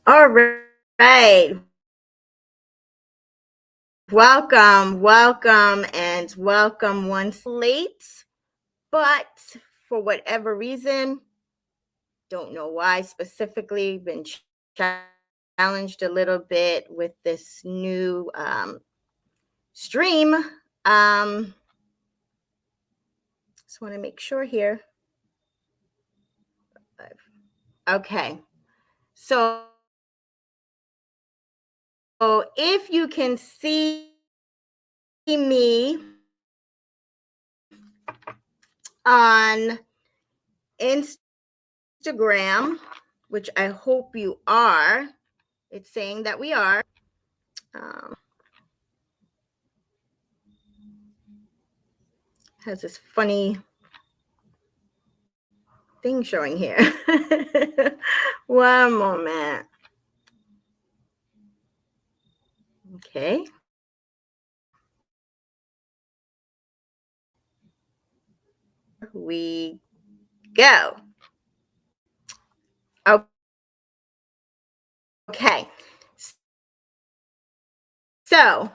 All right. Welcome once late, but for whatever reason, don't know why specifically, been challenged a little bit with this new stream. Just want to make sure here. Okay. So if you can see me on Instagram, which I hope you are, it's saying that we are. Has this funny thing showing here. One moment. Okay. We go. Okay. So,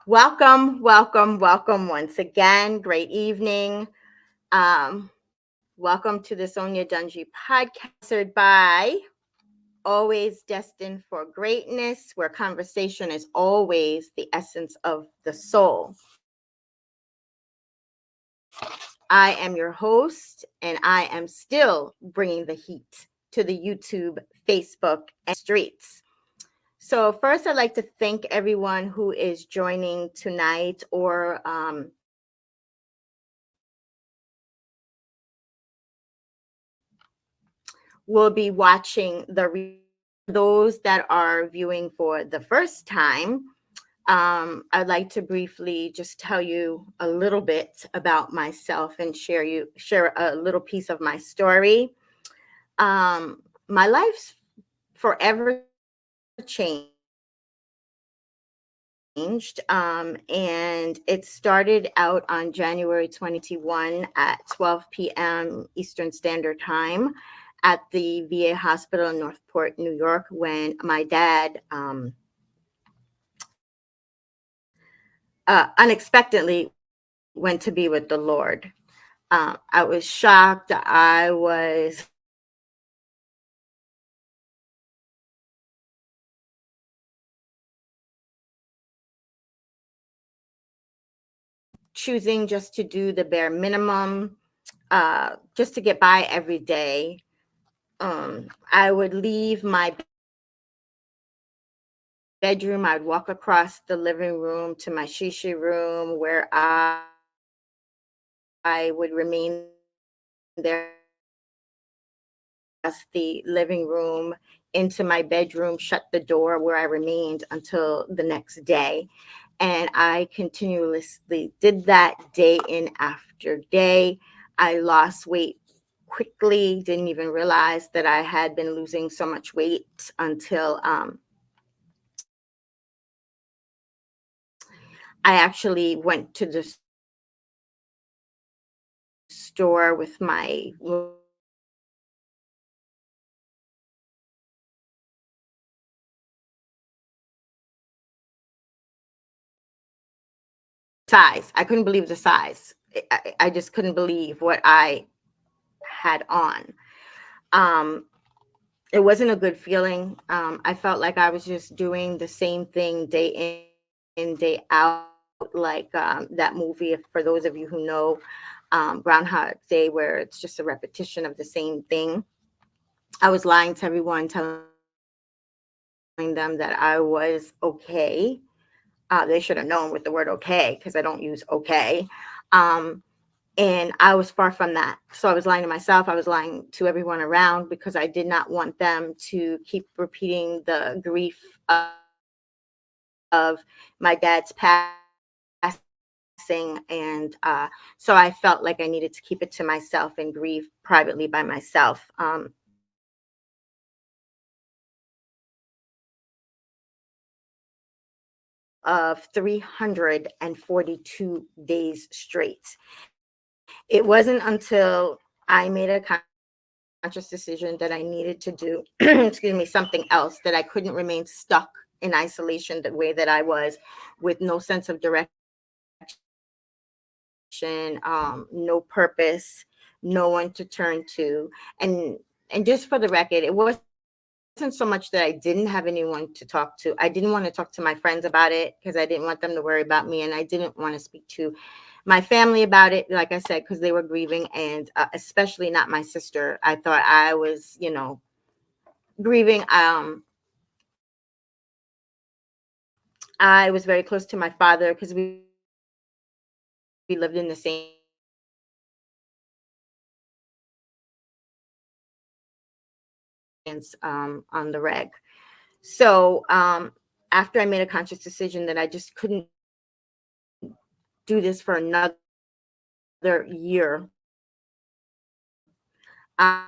welcome once again. Great evening. Welcome to the Sonya Dungee podcast by Always Destined for Greatness, where conversation is always the essence of the soul. I am your host, and I am still bringing the heat to the YouTube, Facebook, and streets. So first, I'd like to thank everyone who is joining tonight or will be watching those that are viewing for the first time. I'd like to briefly just tell you a little bit about myself and share a little piece of my story. My life's forever changed. And it started out on January 2021 at 12 p.m. Eastern Standard Time at the VA hospital in Northport, New York, when my dad unexpectedly went to be with the Lord. I was shocked. I was choosing just to do the bare minimum, just to get by every day. I would leave my bedroom. I'd walk across the living room to my shishi room where I would remain there as the living room into my bedroom, shut the door where I remained until the next day. And I continuously did that day in after day. I lost weight quickly, didn't even realize that I had been losing so much weight until I actually went to the store with my size. I couldn't believe the size. I just couldn't believe what I had on. It wasn't a good feeling. I felt like I was just doing the same thing day in, day out, like that movie, for those of you who know, Groundhog Day, where it's just a repetition of the same thing. I was lying to everyone, telling them that I was okay. They should have known with the word okay, because I don't use okay. And I was far from that. So I was lying to myself. I was lying to everyone around because I did not want them to keep repeating the grief of my dad's passing. And so I felt like I needed to keep it to myself and grieve privately by myself. Of 342 days straight. It wasn't until I made a conscious decision that I needed to do, excuse me, something else, that I couldn't remain stuck in isolation the way that I was, with no sense of direction, no purpose, no one to turn to. And just for the record, it wasn't so much that I didn't have anyone to talk to. I didn't want to talk to my friends about it because I didn't want them to worry about me, and I didn't want to speak to my family about it, like I said, because they were grieving, and especially not my sister. I thought I was, grieving. I was very close to my father because we lived in the same town, on the reg. So after I made a conscious decision that I just couldn't do this for another year, my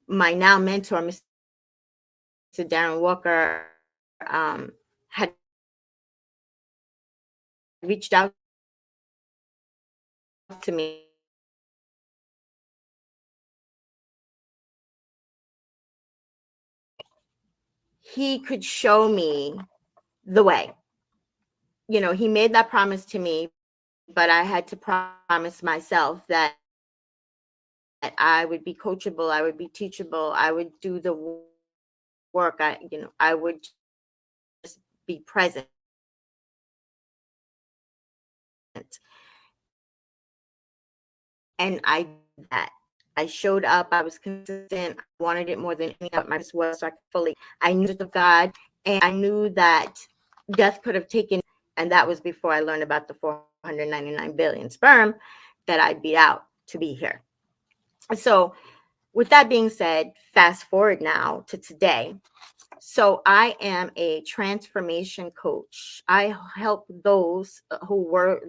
now mentor, Mr. Darren Walker, had reached out to me, he could show me the way. He made that promise to me, but I had to promise myself that I would be coachable, I would be teachable, I would do the work. I would just be present. And I did that. I showed up, I was consistent. I wanted it more than anything else. My purpose was so I could fully, I knew the purpose was so I could fully, I knew the truth of God, and I knew that death could have taken, and that was before I learned about the 499 billion sperm that I beat out to be here. So, with that being said, fast forward now to today. So, I am a transformation coach. I help those who are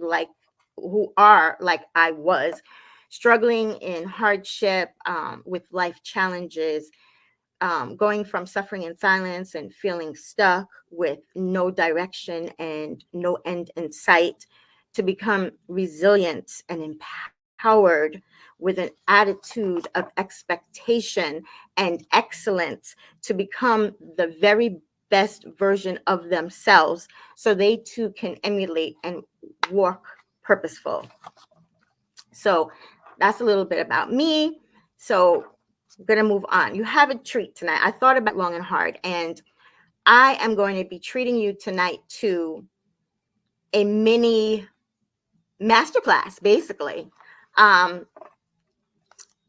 like I was, struggling in hardship, with life challenges, going from suffering in silence and feeling stuck with no direction and no end in sight, to become resilient and empowered with an attitude of expectation and excellence, to become the very best version of themselves so they too can emulate and walk purposeful. So that's a little bit about me. So I'm going to move on. You have a treat tonight. I thought about it long and hard, and I am going to be treating you tonight to a mini masterclass, basically. Um,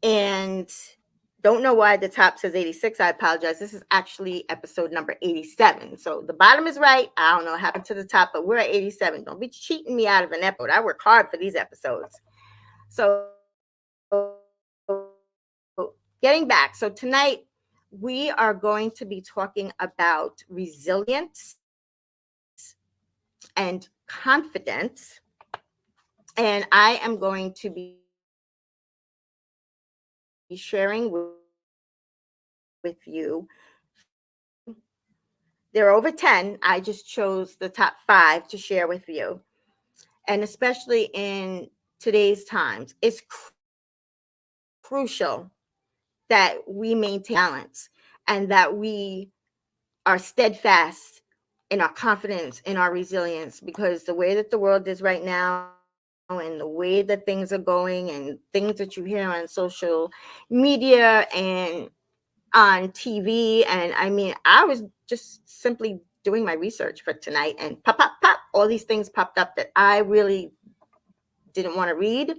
and don't know why the top says 86. I apologize. This is actually episode number 87. So the bottom is right. I don't know what happened to the top, but we're at 87. Don't be cheating me out of an episode. I work hard for these episodes. So getting back. So tonight we are going to be talking about resilience and confidence. And I am going to be sharing with you 5. There are over 10. I just chose the top 5 to share with you. And especially in today's times, it's crucial that we maintain balance and that we are steadfast in our confidence, in our resilience, because the way that the world is right now and the way that things are going and things that you hear on social media and on TV. And I mean, I was just simply doing my research for tonight, and pop, pop, pop, all these things popped up that I really didn't want to read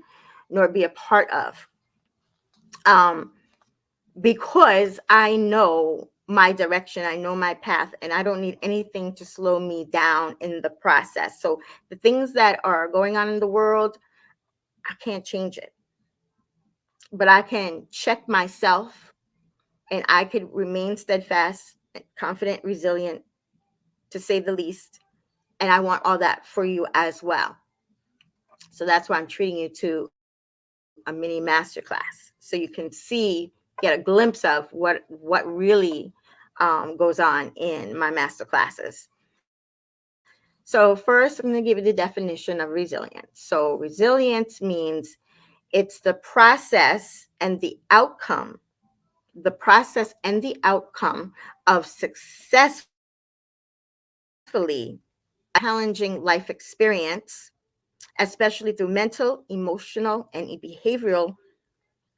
nor be a part of. Um, because I know my direction, I know my path, and I don't need anything to slow me down in the process. So the things that are going on in the world, I can't change it, but I can check myself, and I could remain steadfast, confident, resilient, to say the least. And I want all that for you as well. So that's why I'm treating you to a mini masterclass, so you can get a glimpse of what really goes on in my masterclasses. So So first, I'm going to give you the definition of resilience. So resilience means it's the process and the outcome of successfully challenging life experience, especially through mental, emotional, and behavioral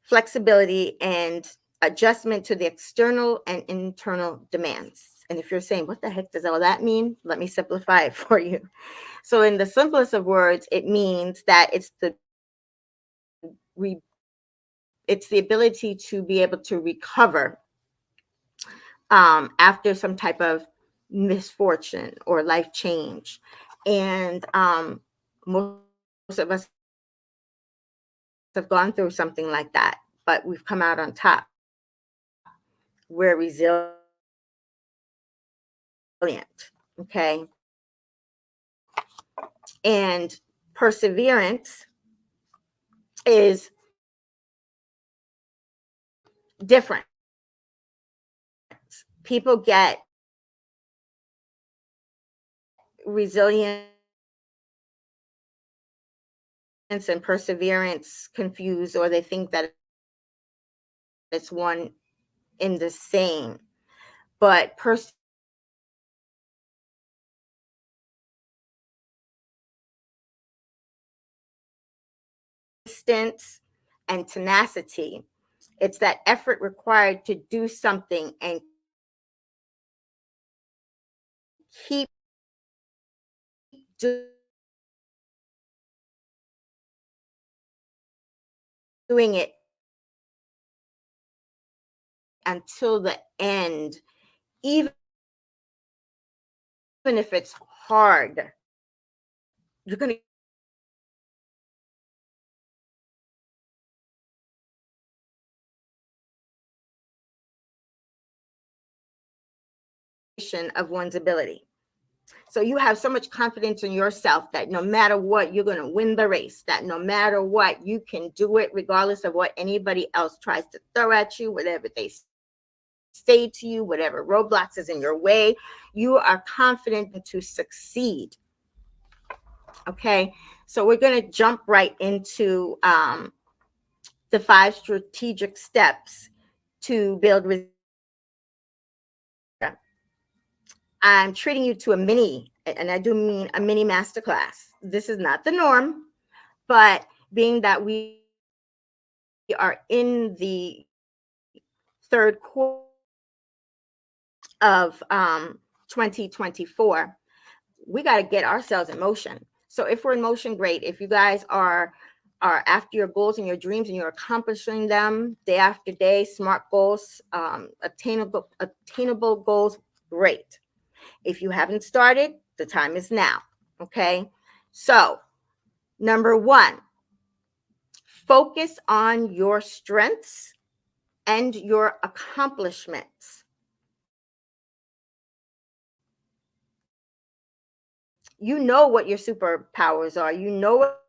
flexibility and adjustment to the external and internal demands. And if you're saying, what the heck does all that mean? Let me simplify it for you. So, in the simplest of words, it means that it's the ability to be able to recover after some type of misfortune or life change. And most of us have gone through something like that, but we've come out on top. We're okay? And perseverance is different. People get resilience and perseverance confused, or they think that it's one in the same. But persistence and tenacity, it's that effort required to do something and keep doing it until the end, even if it's hard. You're going to of one's ability. So you have so much confidence in yourself that no matter what, you're going to win the race, that no matter what, you can do it regardless of what anybody else tries to throw at you, whatever they say to you, whatever roadblocks is in your way. You are confident to succeed. Okay, so we're going to jump right into the 5 strategic steps to build resilience. I'm treating you to a mini, and I do mean a mini masterclass. This is not the norm, but being that we are in the third quarter of 2024, we got to get ourselves in motion. So if we're in motion, great. If you guys are after your goals and your dreams and you're accomplishing them day after day, smart goals, attainable goals, great. If you haven't started, the time is now. Okay. So, number 1, focus on your strengths and your accomplishments. You know what your superpowers are. You know what,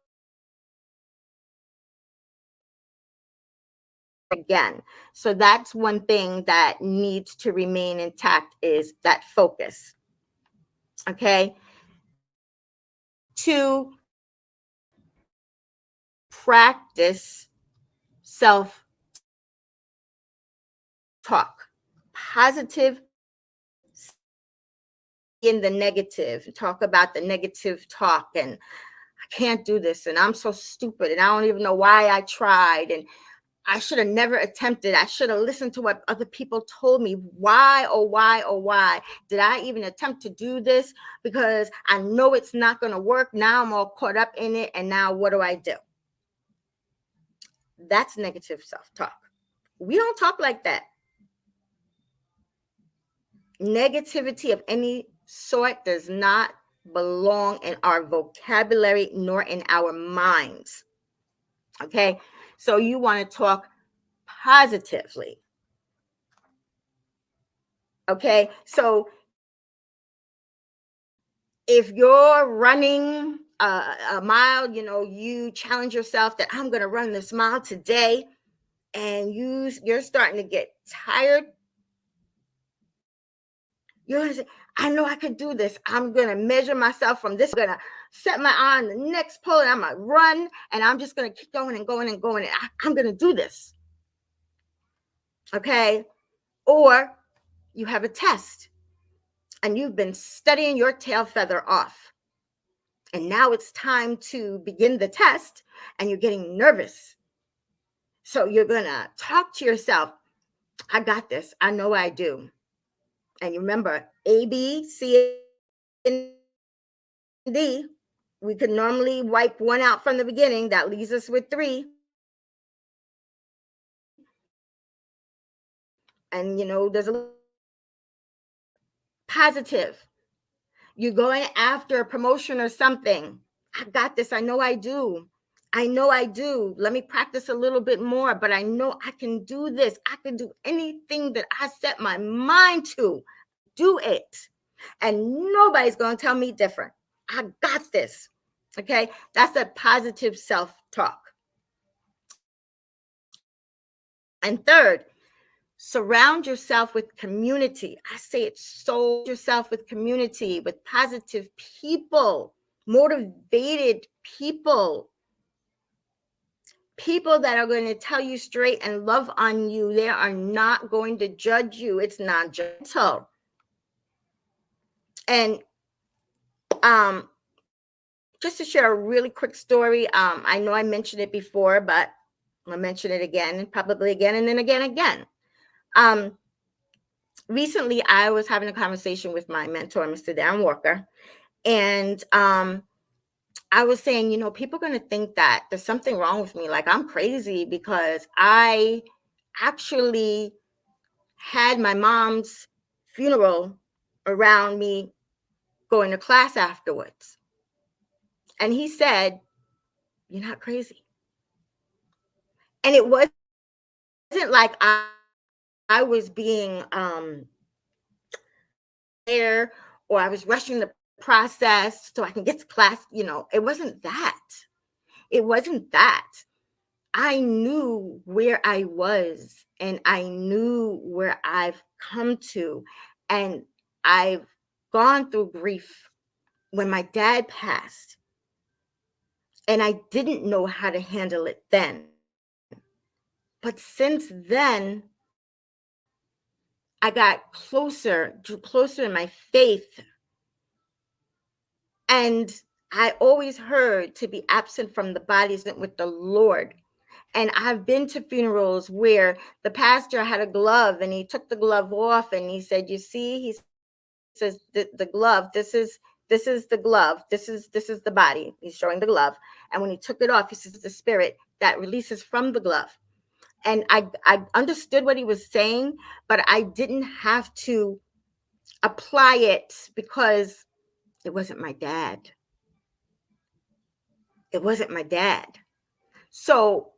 again. So that's one thing that needs to remain intact, is that focus. Okay. 2, practice self talk. Positive in the negative. Talk about the negative talk and I can't do this and I'm so stupid and I don't even know why I tried and I should have never attempted. I should have listened to what other people told me. Why, oh, why, oh, why did I even attempt to do this? Because I know it's not going to work. Now I'm all caught up in it. And now what do? That's negative self-talk. We don't talk like that. Negativity of any sort does not belong in our vocabulary nor in our minds. Okay, so you want to talk positively. Okay, so if you're running a mile, you challenge yourself that I'm going to run this mile today, and you're starting to get tired. You're going to say, I know I can do this. I'm going to measure myself from this. I'm going to set my eye on the next pole and I'm going to run and I'm just going to keep going and going and going. And I'm going to do this. Okay. Or you have a test and you've been studying your tail feather off. And now it's time to begin the test and you're getting nervous. So you're going to talk to yourself. I got this. I know I do. And you remember A, B, C, and D. We could normally wipe one out from the beginning. That leaves us with 3. And, there's a positive. You're going after a promotion or something. I got this. I know I do. I know I do. Let me practice a little bit more, but I know I can do this. I can do anything that I set my mind to. Do it. And nobody's going to tell me different. I got this. Okay. That's a positive self-talk. And third, surround yourself with community. I say it so yourself with community, with positive people, motivated people, people that are going to tell you straight and love on you. They are not going to judge you. It's not judgmental. And just to share a really quick story, I know I mentioned it before, but I'll mention it again and probably again and then again. Recently, I was having a conversation with my mentor, Mr. Darren Walker, and I was saying, people are going to think that there's something wrong with me, like I'm crazy because I actually had my mom's funeral around me going to class afterwards. And he said, you're not crazy. And it wasn't like I was being there or I was rushing the process so I can get to class. It wasn't that. It wasn't that. I knew where I was and I knew where I've come to. And I've gone through grief when my dad passed. And I didn't know how to handle it then. But since then, I drew closer in my faith. And I always heard to be absent from the body is with the Lord. And I've been to funerals where the pastor had a glove and he took the glove off and he said, you see, he says the glove, this is the glove. This is the body. He's showing the glove. And when he took it off, he says the spirit that releases from the glove. And I understood what he was saying, but I didn't have to apply it because it wasn't my dad. It wasn't my dad. So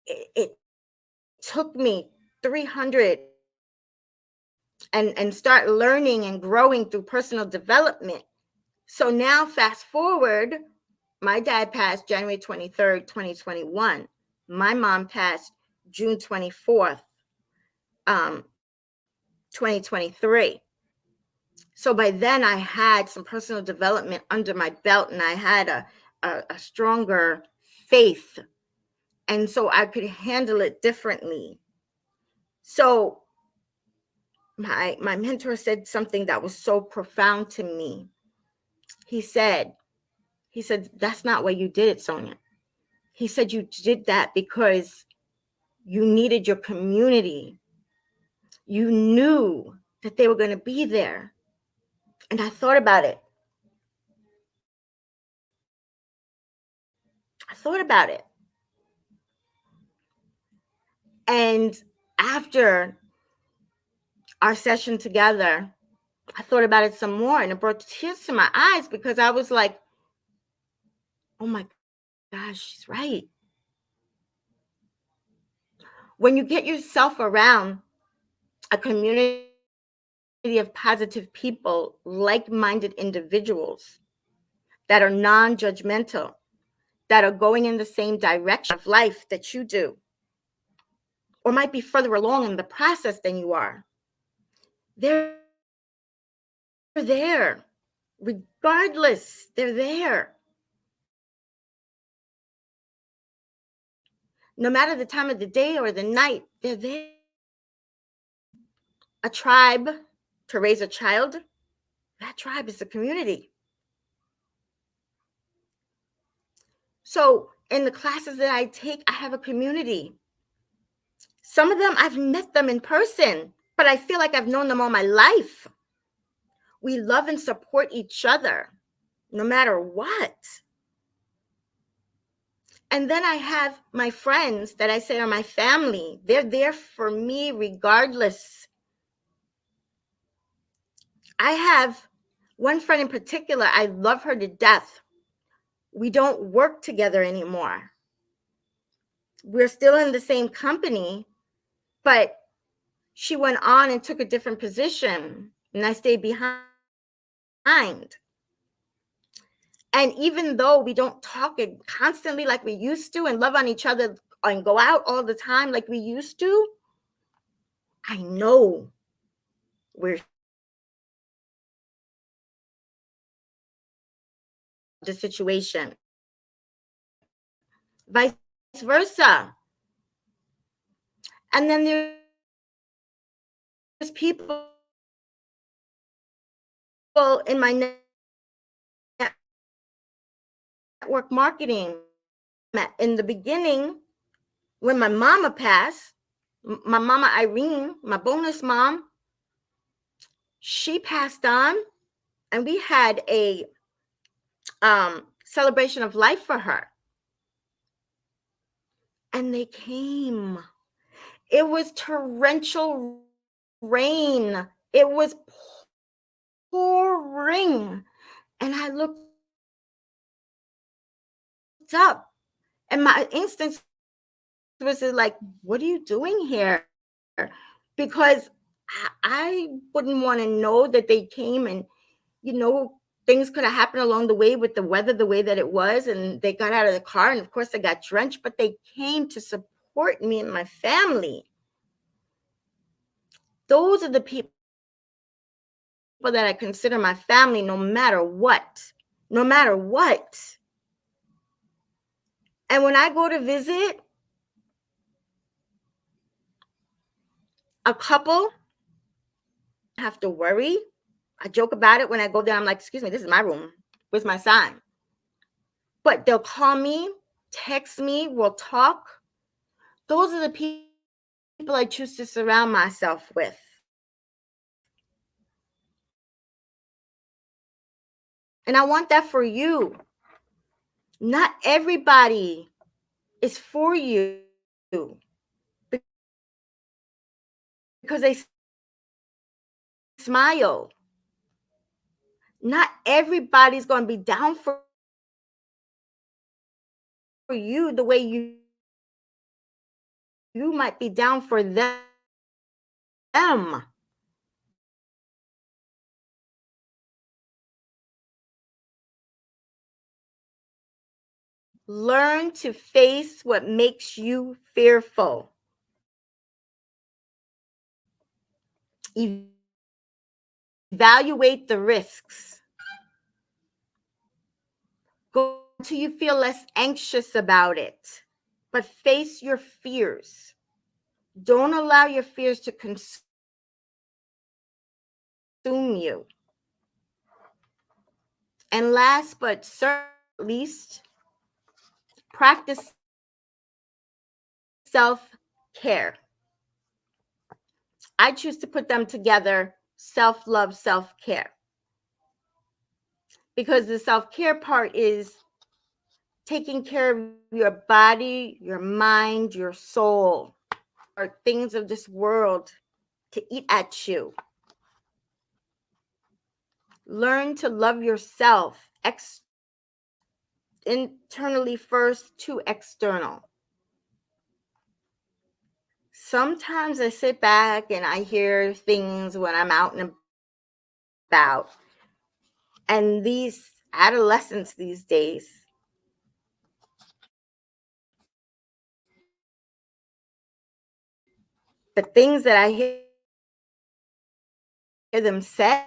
it took me 300 and start learning and growing through personal development. So now fast forward, my dad passed January 23rd, 2021. My mom passed June 24th, 2023. So by then I had some personal development under my belt and I had a stronger faith. And so I could handle it differently. So my mentor said something that was so profound to me. He said, that's not why you did it, Sonya. He said, you did that because you needed your community. You knew that they were going to be there. And I thought about it. And after our session together, I thought about it some more and it brought tears to my eyes because I was like, oh my gosh, she's right. When you get yourself around a community of positive people, like-minded individuals that are non-judgmental, that are going in the same direction of life that you do, or might be further along in the process than you are. They're there. Regardless, they're there. No matter the time of the day or the night, they're there. A tribe to raise a child, that tribe is a community. So in the classes that I take, I have a community. Some of them, I've met them in person, but I feel like I've known them all my life. We love and support each other no matter what. And then I have my friends that I say are my family. They're there for me regardless. I have one friend in particular, I love her to death. We don't work together anymore. We're still in the same company, but she went on and took a different position, and I stayed behind. And even though we don't talk it constantly like we used to and love on each other and go out all the time like we used to, I know we're the situation. Vice versa. And then there's people in my network marketing. In the beginning, when my mama passed, my mama Irene, my bonus mom, she passed on, and we had a celebration of life for her. And they came. It was torrential rain. It was pouring. And I looked up, and my instinct was like, what are you doing here? Because I wouldn't want to know that they came, and things could have happened along the way with the weather the way that it was, and they got out of the car, and of course they got drenched, but they came to support me and my family. Those are the people that I consider my family, no matter what. And when I go to visit a couple, I have to worry. I joke about it when I go there. I'm like, excuse me, this is my room. Where's my sign? But they'll call me, text me, we'll talk. Those are the people I choose to surround myself with. And I want that for you. Not everybody is for you because they smile. Not everybody's going to be down for you the way you might be down for them. Learn to face what makes you fearful. Evaluate the risks. Go until you feel less anxious about it, but face your fears. Don't allow your fears to consume you. And last but certainly not least, practice self-care. I choose to put them together, self-love, self-care. Because the self-care part is taking care of your body, your mind, your soul, or things of this world to eat at you. Learn to love yourself internally first to external. Sometimes I sit back and I hear things when I'm out and about. And these adolescents these days, the things that I hear them say,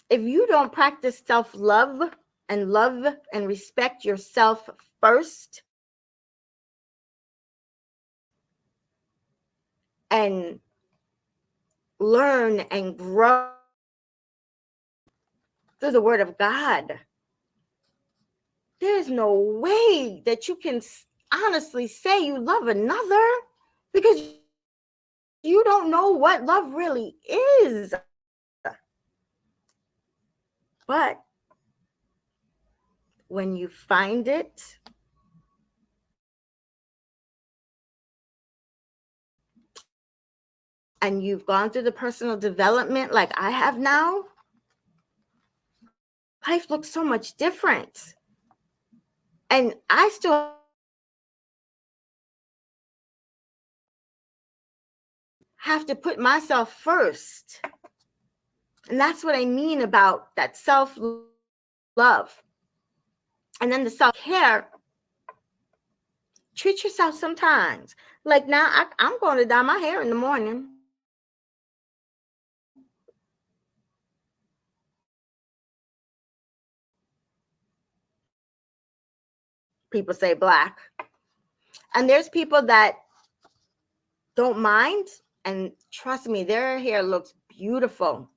if you don't practice self-love and love and respect yourself first, and learn and grow through the word of God, there's no way that you can honestly say you love another, because you don't know what love really is. But when you find it, and you've gone through the personal development like I have now, life looks so much different. And I still have to put myself first. And that's what I mean about that self-love. And then the self-care. Treat yourself sometimes. Like now, I'm going to dye my hair in the morning. People say black. And there's people that don't mind. And trust me, their hair looks beautiful.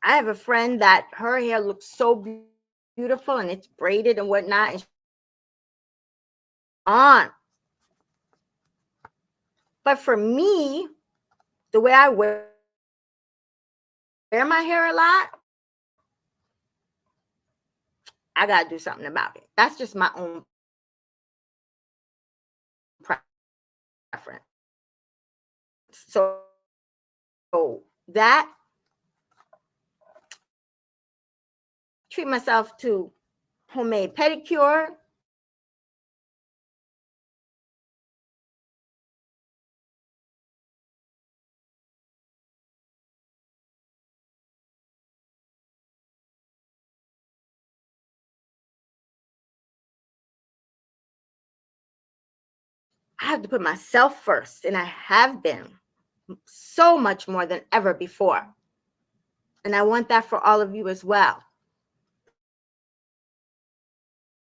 I have a friend that her hair looks so beautiful and it's braided and whatnot. And on. But for me, the way I wear my hair a lot, I got to do something about it. That's just my own preference. So that, treat myself to homemade pedicure. I have to put myself first, and I have been so much more than ever before. And I want that for all of you as well.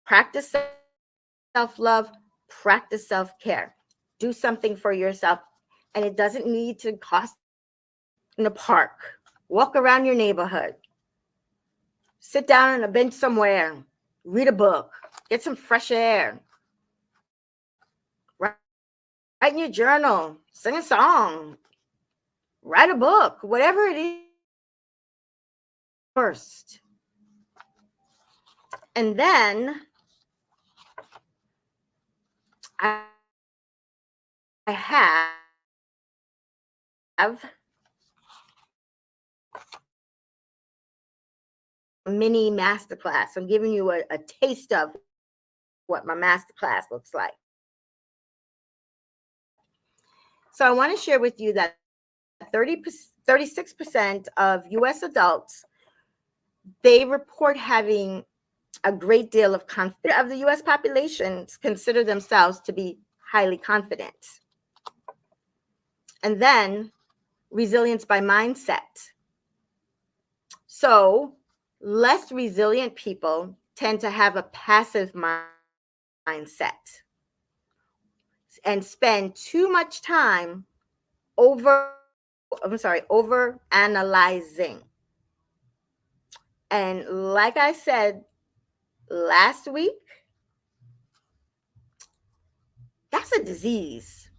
Practice self-love, practice self-care. Do something for yourself, and it doesn't need to cost. In the park, walk around your neighborhood, sit down on a bench somewhere, read a book, get some fresh air, write in your journal, sing a song, write a book, whatever it is first. And then I have a mini masterclass. I'm giving you a taste of what my masterclass looks like. So I want to share with you that 36% of US adults, they report having a great deal of confidence. Of the US population consider themselves to be highly confident. And then resilience by mindset. So less resilient people tend to have a passive mindset and spend too much time over analyzing. And like I said last week, that's a disease.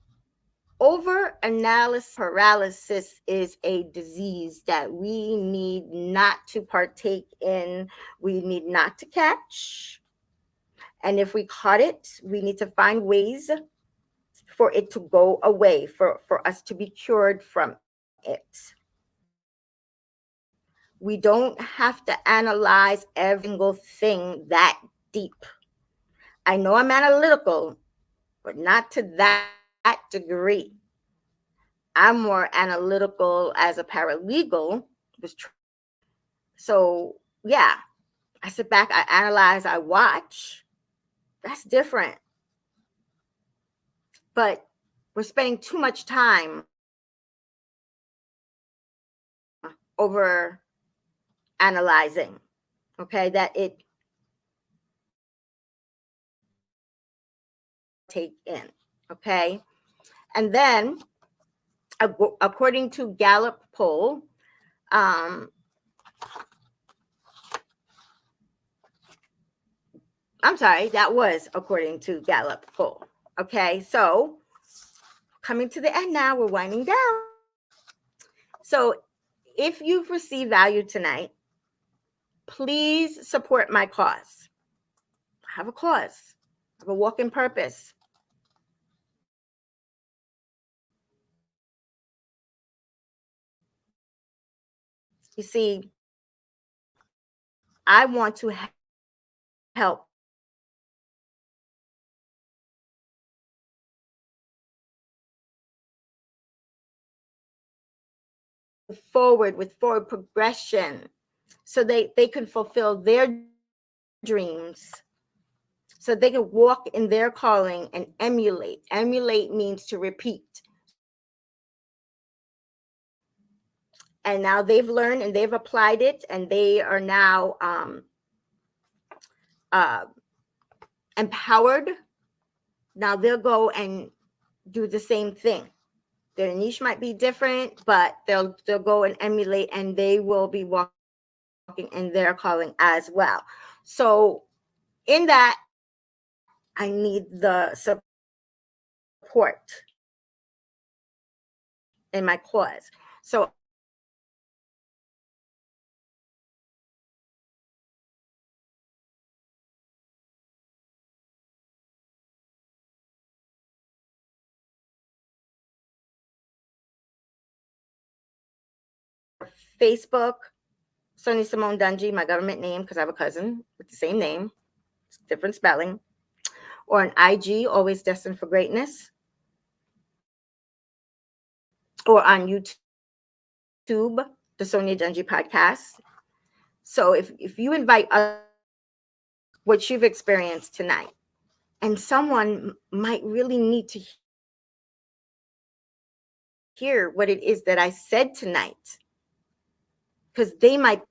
Over analysis paralysis is a disease that we need not to partake in. We need not to catch. And if we caught it, we need to find ways for it to go away, for us to be cured from it. We don't have to analyze every single thing that deep. I know I'm analytical, but not to that degree. I'm more analytical as a paralegal. So yeah, I sit back, I analyze, I watch. That's different. But we're spending too much time over analyzing, okay, that it take in, okay? And then according to Gallup poll, I'm sorry, that was according to Gallup poll. Okay, so coming to the end now, we're winding down. So if you've received value tonight, please support my cause. I have a cause, I have a walking purpose. You see, I want to help forward with forward progression so they can fulfill their dreams, so they can walk in their calling and emulate. Emulate means to repeat. And now they've learned and they've applied it, and they are now uh, empowered. Now they'll go and do the same thing. Their niche might be different, but they'll go and emulate, and they will be walking in their calling as well. So in that, I need the support in my cause. So Facebook, Sonya Dungee, my government name, because I have a cousin with the same name, different spelling. Or on IG, Always Destined for Greatness. Or on YouTube, the Sonya Dungee podcast. So if you invite others, what you've experienced tonight, and someone might really need to hear what it is that I said tonight, because they might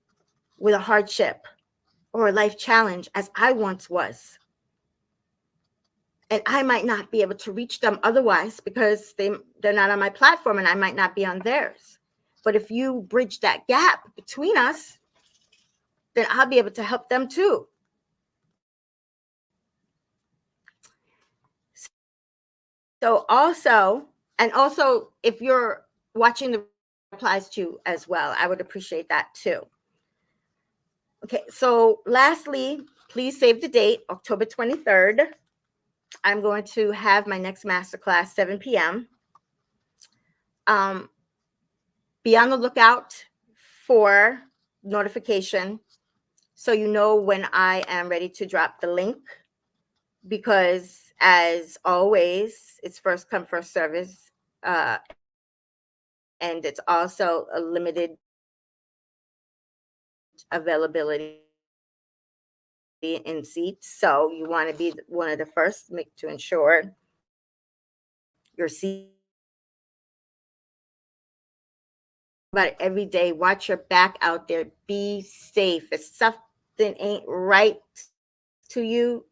with a hardship or a life challenge as I once was. And I might not be able to reach them otherwise because they're not on my platform, and I might not be on theirs. But if you bridge that gap between us, then I'll be able to help them too. So also if you're watching the replies too as well, I would appreciate that too. Okay, so lastly, please save the date, October 23rd. I'm going to have my next masterclass, 7 p.m. Be on the lookout for notification so you know when I am ready to drop the link, because as always, it's first come, first service, and it's also a limited availability in seats. So you want to be one of the first to ensure your seat. About it every day. Watch your back out there. Be safe. If something ain't right to you,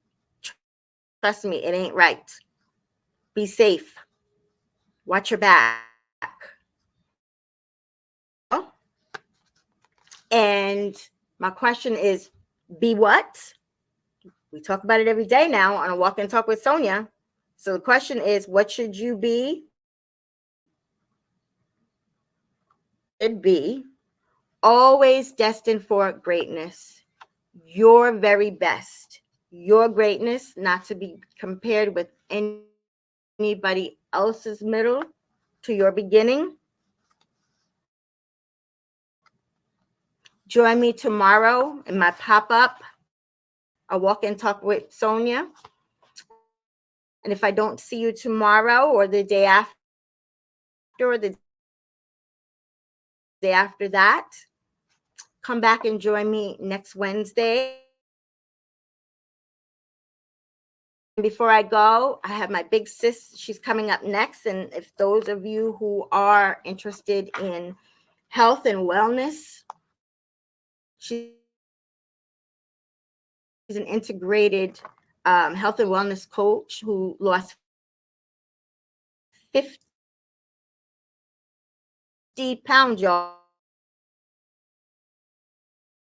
trust me, it ain't right. Be safe. Watch your back. And my question is, be what? We talk about it every day now on a Walk and Talk with Sonya. So the question is, what should you be? Should be always destined for greatness. Your very best. Your greatness, not to be compared with anybody else's middle to your beginning. Join me tomorrow in my pop-up, a Walk and Talk with Sonya. And if I don't see you tomorrow or the day after or the day after that. Come back and join me next Wednesday. Before I go, I have my big sis. She's coming up next. And if those of you who are interested in health and wellness, she's an integrated health and wellness coach who lost 50 pounds, y'all.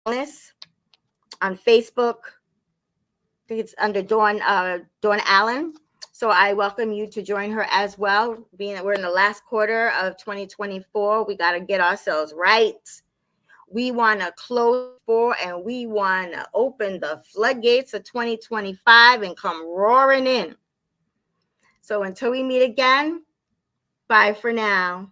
On Facebook, I think it's under Dawn Allen. So I welcome you to join her as well. Being that we're in the last quarter of 2024, we got to get ourselves right. We want to close for, and we want to open the floodgates of 2025 and come roaring in. So until we meet again, bye for now.